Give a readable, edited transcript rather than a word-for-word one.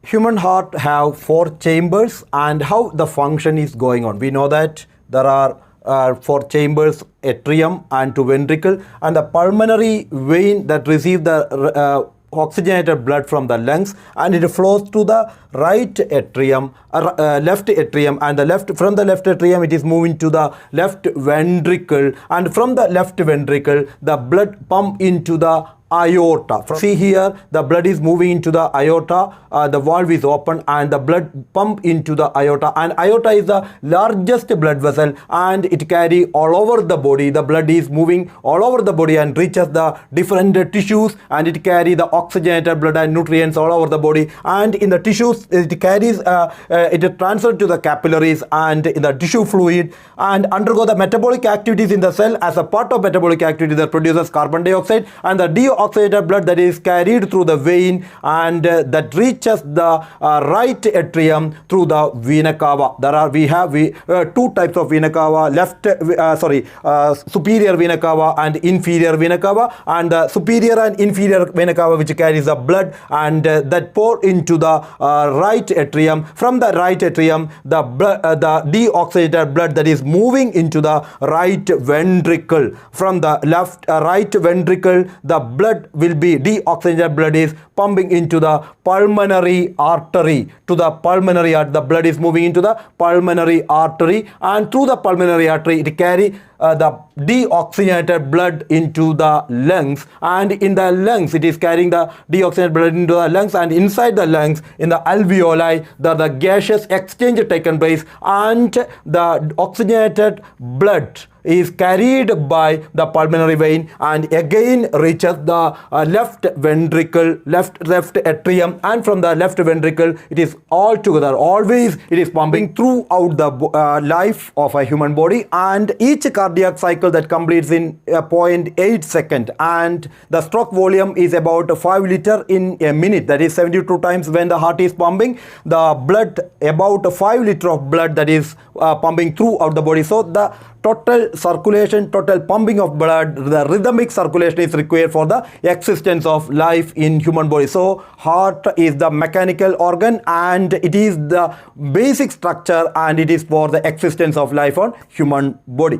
Human heart have 4 chambers, and how the function is going on. We know that there are 4 chambers, atrium and 2 ventricle, and the pulmonary vein that receive the oxygenated blood from the lungs, and it flows to the right atrium, left atrium, and from the left atrium it is moving to the left ventricle, and from the left ventricle the blood pump into the aorta. See here, the blood is moving into the aorta, the valve is open and the blood pump into the aorta, and aorta is the largest blood vessel and it carry all over the body. The blood is moving all over the body and reaches the different tissues, and it carry the oxygenated blood and nutrients all over the body, and in the tissues it carries it transfer to the capillaries and in the tissue fluid, and undergo the metabolic activities in the cell. As a part of metabolic activity that produces carbon dioxide, and the deoxygenated blood that is carried through the vein and that reaches the right atrium through the vena cava. We have 2 types of vena cava, superior vena cava and inferior vena cava, and the superior and inferior vena cava which carries the blood and that pour into the right atrium. From the right atrium, the deoxygenated blood that is moving into the right ventricle. From the right ventricle, the blood will be deoxygenated blood is pumping into the pulmonary artery. The blood is moving into the pulmonary artery, and through the pulmonary artery it carry the deoxygenated blood into the lungs, and in the lungs it is carrying the deoxygenated blood into the lungs, and inside the lungs in the alveoli the gaseous exchange taken place, and the oxygenated blood is carried by the pulmonary vein and again reaches the left ventricle, left atrium, and from the left ventricle it is all together, always it is pumping throughout the life of a human body, and each cardiac cycle that completes in 0.8 second, and the stroke volume is about 5 liter in a minute, that is 72 times when the heart is pumping the blood, about 5 liter of blood that is pumping throughout the body. So the total circulation, total pumping of blood, the rhythmic circulation is required for the existence of life in human body. So heart is the mechanical organ and it is the basic structure and it is for the existence of life on human body.